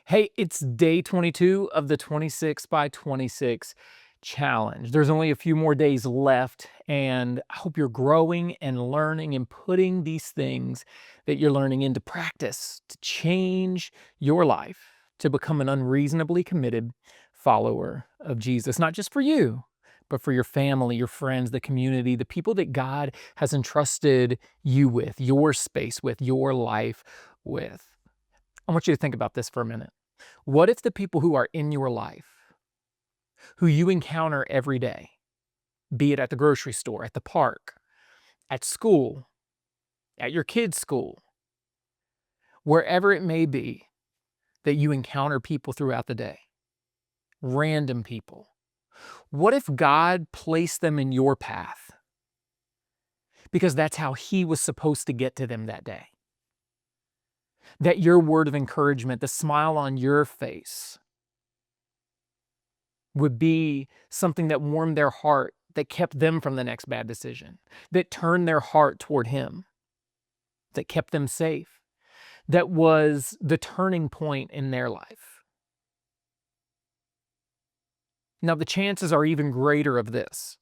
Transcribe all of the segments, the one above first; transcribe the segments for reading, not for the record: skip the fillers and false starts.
Hey, it's day 22 of the 26 by 26 challenge. There's only a few more days left, and I hope you're growing and learning and putting these things that you're learning into practice to change your life to become an unreasonably committed follower of Jesus, not just for you, but for your family, your friends, the community, the people that God has entrusted you with, your space with, your life with. I want you to think about this for a minute. What if the people who are in your life, who you encounter every day, be it at the grocery store, at the park, at school, at your kids' school, wherever it may be that you encounter people throughout the day, random people, what if God placed them in your path because that's how He was supposed to get to them that day? That your word of encouragement, the smile on your face, would be something that warmed their heart, that kept them from the next bad decision, that turned their heart toward Him, that kept them safe, that was the turning point in their life. Now, the chances are even greater of this.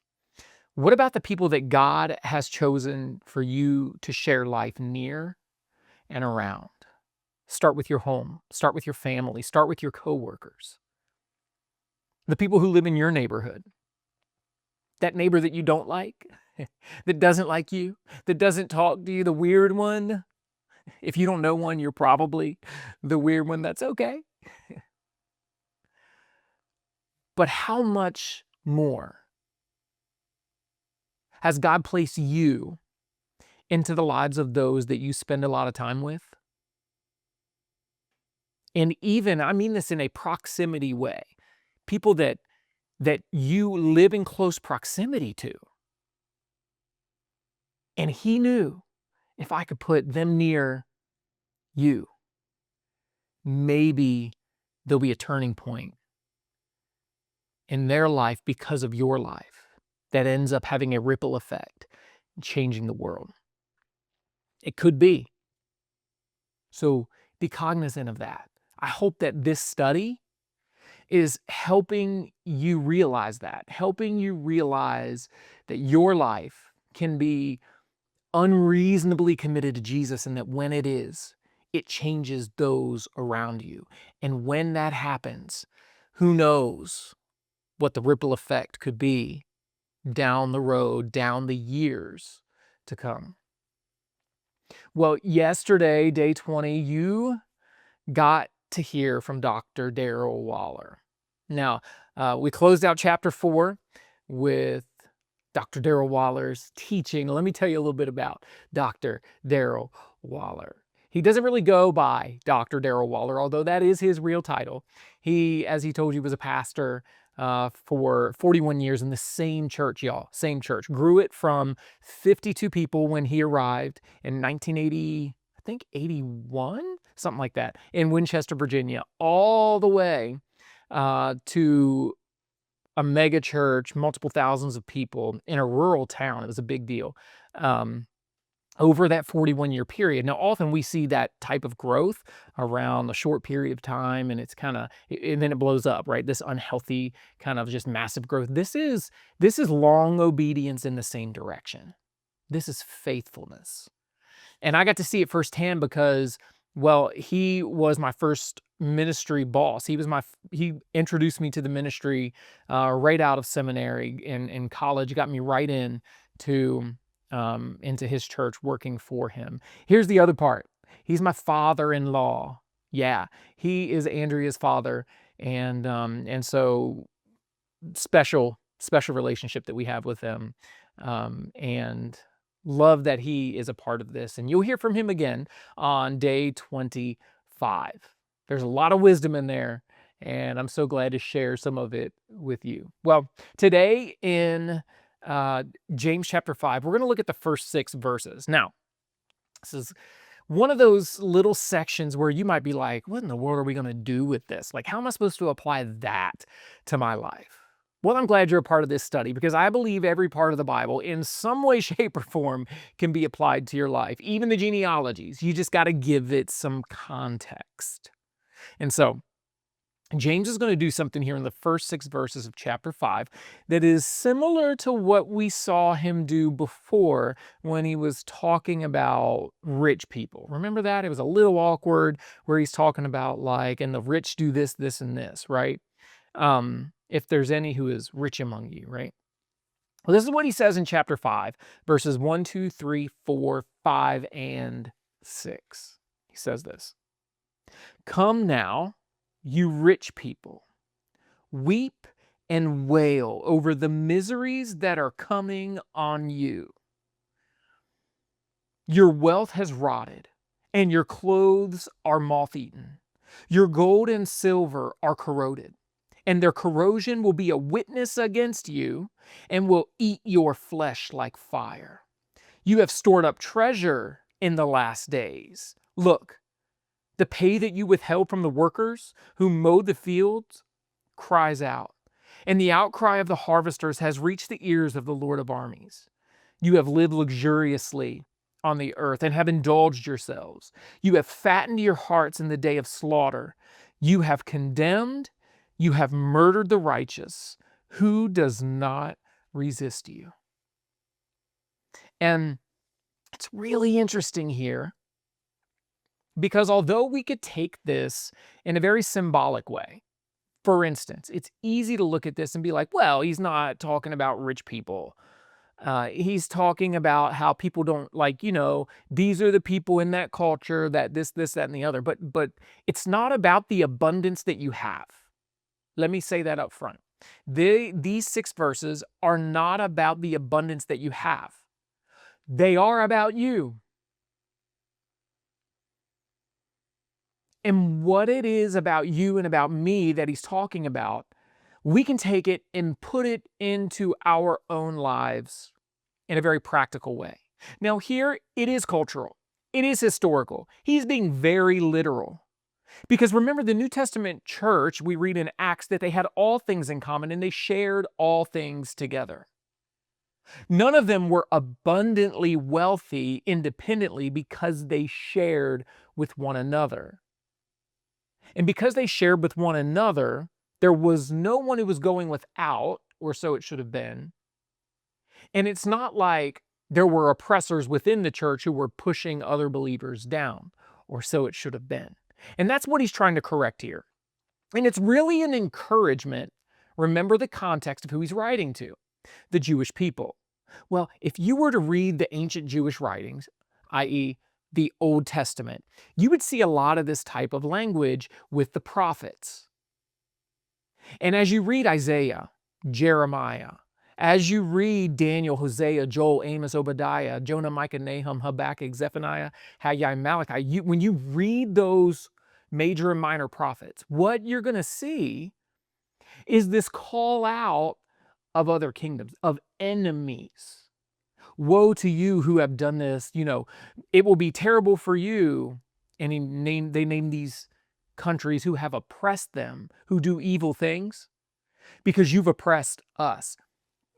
What about the people that God has chosen for you to share life near and around? Start with your home, start with your family, start with your coworkers, the people who live in your neighborhood. That neighbor that you don't like, that doesn't like you, that doesn't talk to you, the weird one. If you don't know one, you're probably the weird one. That's okay. But how much more has God placed you into the lives of those that you spend a lot of time with? And even, I mean this in a proximity way, people that you live in close proximity to. And He knew, if I could put them near you, maybe there'll be a turning point in their life because of your life that ends up having a ripple effect and changing the world. It could be. So be cognizant of that. I hope that this study is helping you realize that, helping you realize that your life can be unreasonably committed to Jesus, and that when it is, it changes those around you. And when that happens, who knows what the ripple effect could be down the road, down the years to come. Well, yesterday, day 20, you got to hear from Dr. Daryl Waller. Now, we closed out chapter 4 with Dr. Daryl Waller's teaching. Let me tell you a little bit about Dr. Daryl Waller. He doesn't really go by Dr. Daryl Waller, although that is his real title. He, as he told you, was a pastor for 41 years in the same church, y'all. Same church. Grew it from 52 people when he arrived in 1980, I think 81, something like that, in Winchester, Virginia, all the way to a mega church, multiple thousands of people in a rural town. It was a big deal. Over that 41-year period. Now, often we see that type of growth around a short period of time, and it's kind of, and then it blows up, right? This unhealthy kind of just massive growth. This is long obedience in the same direction. This is faithfulness. And I got to see it firsthand because, well, he was my first ministry boss. He introduced me to the ministry right out of seminary in college, got me right into his church, working for him. Here's the other part. He's my father-in-law. Yeah, he is Andrea's father, and so special relationship that we have with him, and love that he is a part of this. And you'll hear from him again on day 25. There's a lot of wisdom in there, and I'm so glad to share some of it with you. Well, today in James chapter 5, we're going to look at the first 6 verses. Now, this is one of those little sections where you might be like, what in the world are we going to do with this? Like, how am I supposed to apply that to my life? Well, I'm glad you're a part of this study, because I believe every part of the Bible in some way, shape, or form can be applied to your life. Even the genealogies. You just got to give it some context. And so James is going to do something here in the first 6 verses of chapter 5 that is similar to what we saw him do before when he was talking about rich people. Remember that? It was a little awkward where he's talking about like, and the rich do this, this, and this, right? If there's any who is rich among you, right? Well, this is what he says in chapter 5, verses 1, 2, 3, 4, 5, and 6. He says this: "Come now, you rich people, weep and wail over the miseries that are coming on you. Your wealth has rotted, and your clothes are moth-eaten. Your gold and silver are corroded, and their corrosion will be a witness against you and will eat your flesh like fire. You have stored up treasure in the last days. Look, the pay that you withheld from the workers who mowed the fields cries out, and the outcry of the harvesters has reached the ears of the Lord of armies. You have lived luxuriously on the earth and have indulged yourselves. You have fattened your hearts in the day of slaughter. You have condemned, you have murdered the righteous. Who does not resist you?" And it's really interesting here because although we could take this in a very symbolic way, for instance, it's easy to look at this and be like, well, he's not talking about rich people. He's talking about how people don't like, these are the people in that culture that this, that, and the other. But it's not about the abundance that you have. Let me say that up front. These 6 verses are not about the abundance that you have. They are about you. And what it is about you and about me that he's talking about, we can take it and put it into our own lives in a very practical way. Now, here it is cultural, it is historical. He's being very literal. Because remember, the New Testament church, we read in Acts that they had all things in common and they shared all things together. None of them were abundantly wealthy independently because they shared with one another. And because they shared with one another, there was no one who was going without, or so it should have been. And it's not like there were oppressors within the church who were pushing other believers down, or so it should have been. And that's what he's trying to correct here. And it's really an encouragement. Remember the context of who he's writing to, the Jewish people. Well, if you were to read the ancient Jewish writings, i.e., the Old Testament, you would see a lot of this type of language with the prophets. And as you read Isaiah, Jeremiah, as you read Daniel, Hosea, Joel, Amos, Obadiah, Jonah, Micah, Nahum, Habakkuk, Zephaniah, Haggai, Malachi, when you read those major and minor prophets, what you're going to see is this call out of other kingdoms, of enemies. Woe to you who have done this, it will be terrible for you. And they name these countries who have oppressed them, who do evil things, because you've oppressed us.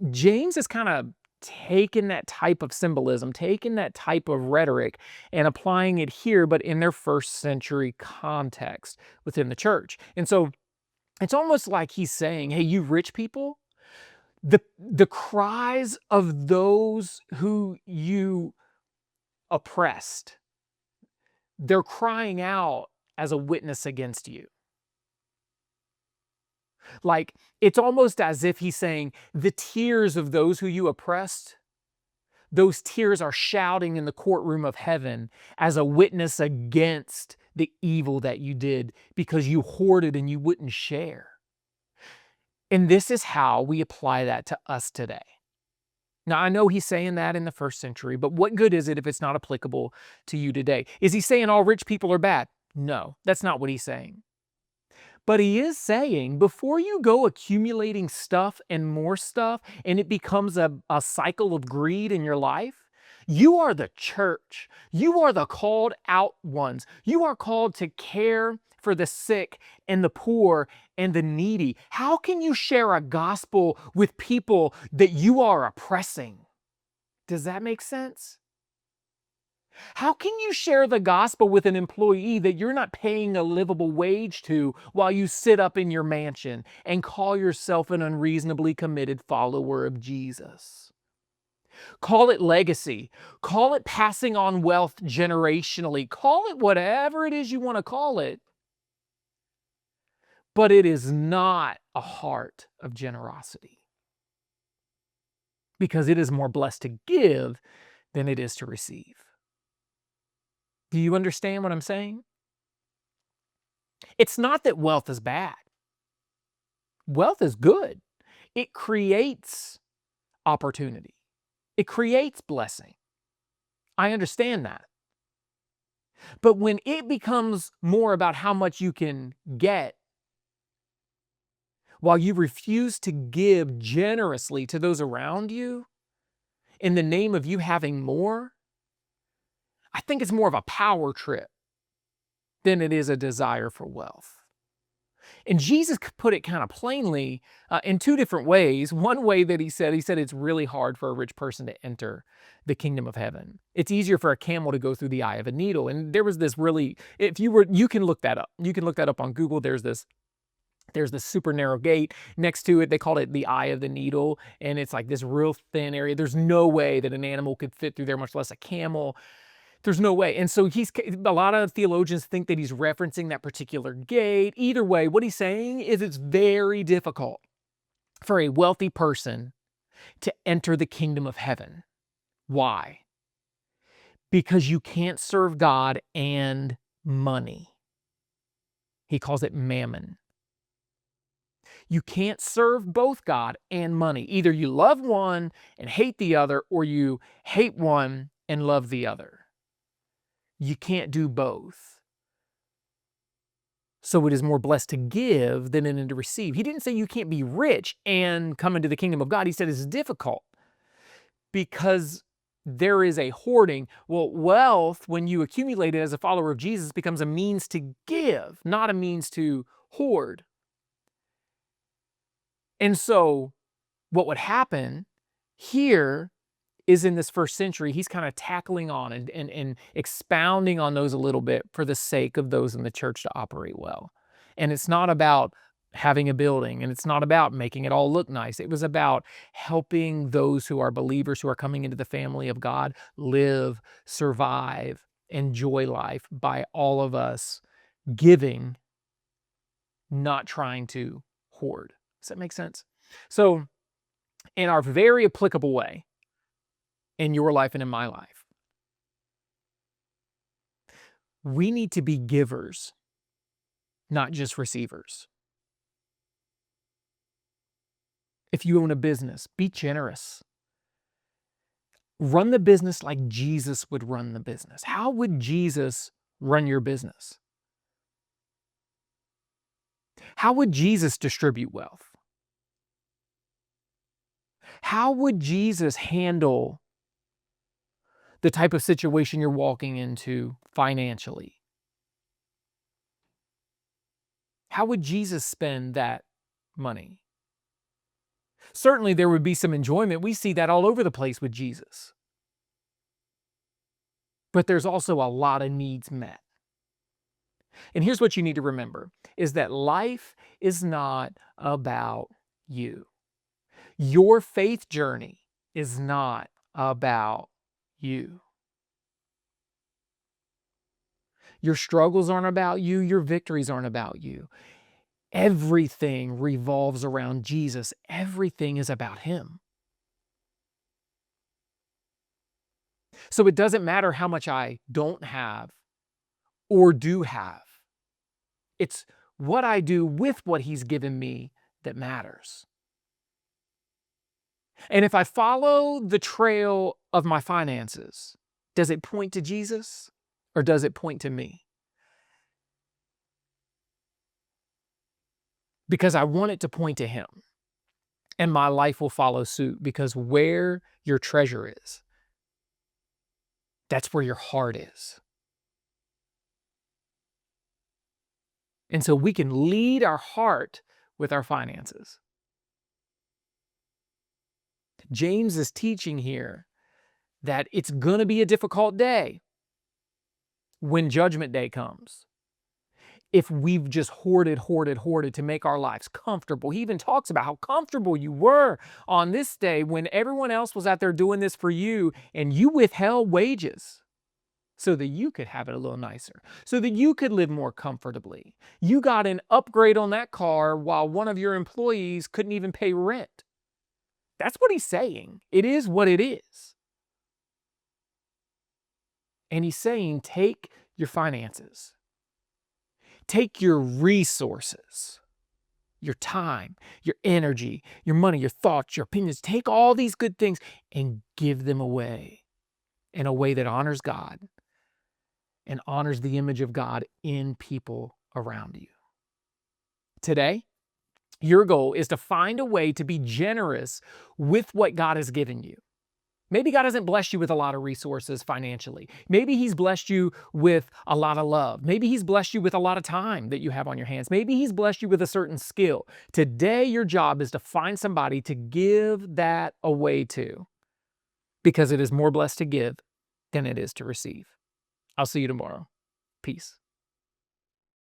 James has kind of taken that type of symbolism, taken that type of rhetoric, and applying it here, but in their first century context within the church. And so it's almost like he's saying, hey, you rich people, the cries of those who you oppressed, they're crying out as a witness against you. Like, it's almost as if he's saying, the tears of those who you oppressed, those tears are shouting in the courtroom of heaven as a witness against the evil that you did because you hoarded and you wouldn't share. And this is how we apply that to us today. Now, I know he's saying that in the first century, but what good is it if it's not applicable to you today? Is he saying all rich people are bad? No, that's not what he's saying. But he is saying, before you go accumulating stuff and more stuff, and it becomes a cycle of greed in your life, you are the church. You are the called out ones. You are called to care for the sick and the poor and the needy. How can you share a gospel with people that you are oppressing? Does that make sense? How can you share the gospel with an employee that you're not paying a livable wage to while you sit up in your mansion and call yourself an unreasonably committed follower of Jesus? Call it legacy. Call it passing on wealth generationally. Call it whatever it is you want to call it. But it is not a heart of generosity, because it is more blessed to give than it is to receive. Do you understand what I'm saying? It's not that wealth is bad. Wealth is good. It creates opportunity. It creates blessing. I understand that. But when it becomes more about how much you can get, while you refuse to give generously to those around you in the name of you having more, I think it's more of a power trip than it is a desire for wealth. And Jesus put it kind of plainly in two different ways. One way that he said it's really hard for a rich person to enter the kingdom of heaven. It's easier for a camel to go through the eye of a needle. And there was this really, you can look that up. You can look that up on Google. There's this super narrow gate next to it. They called it the eye of the needle. And it's like this real thin area. There's no way that an animal could fit through there, much less a camel. There's no way. And so a lot of theologians think that he's referencing that particular gate. Either way, what he's saying is it's very difficult for a wealthy person to enter the kingdom of heaven. Why? Because you can't serve God and money. He calls it mammon. You can't serve both God and money. Either you love one and hate the other, or you hate one and love the other. You can't do both. So it is more blessed to give than to receive. He didn't say you can't be rich and come into the kingdom of God. He said it's difficult because there is a hoarding. Well, wealth, when you accumulate it as a follower of Jesus, becomes a means to give, not a means to hoard. And so what would happen here is, in this first century, he's kind of tackling on and expounding on those a little bit for the sake of those in the church to operate well. And it's not about having a building, and it's not about making it all look nice. It was about helping those who are believers, who are coming into the family of God, live, survive, enjoy life by all of us giving, not trying to hoard. Does that make sense? So, in our very applicable way, in your life and in my life, we need to be givers, not just receivers. If you own a business, be generous. Run the business like Jesus would run the business. How would Jesus run your business? How would Jesus distribute wealth? How would Jesus handle the type of situation you're walking into financially? How would Jesus spend that money? Certainly there would be some enjoyment. We see that all over the place with Jesus. But there's also a lot of needs met. And here's what you need to remember, is that life is not about you. Your faith journey is not about you. Your struggles aren't about you. Your victories aren't about you. Everything revolves around Jesus. Everything is about him. So it doesn't matter how much I don't have or do have. It's what I do with what he's given me that matters. And if I follow the trail of my finances, does it point to Jesus or does it point to me? Because I want it to point to him. And my life will follow suit, because where your treasure is, that's where your heart is. And so we can lead our heart with our finances. James is teaching here that it's going to be a difficult day. when Judgment Day comes, if we've just hoarded to make our lives comfortable. He even talks about how comfortable you were on this day when everyone else was out there doing this for you, and you withheld wages so that you could have it a little nicer, so that you could live more comfortably. You got an upgrade on that car while one of your employees couldn't even pay rent. That's what he's saying. It is what it is. And he's saying, take your finances, take your resources, your time, your energy, your money, your thoughts, your opinions, take all these good things and give them away in a way that honors God and honors the image of God in people around you. Today, your goal is to find a way to be generous with what God has given you. Maybe God hasn't blessed you with a lot of resources financially. Maybe He's blessed you with a lot of love. Maybe He's blessed you with a lot of time that you have on your hands. Maybe He's blessed you with a certain skill. Today, your job is to find somebody to give that away to, because it is more blessed to give than it is to receive. I'll see you tomorrow. Peace.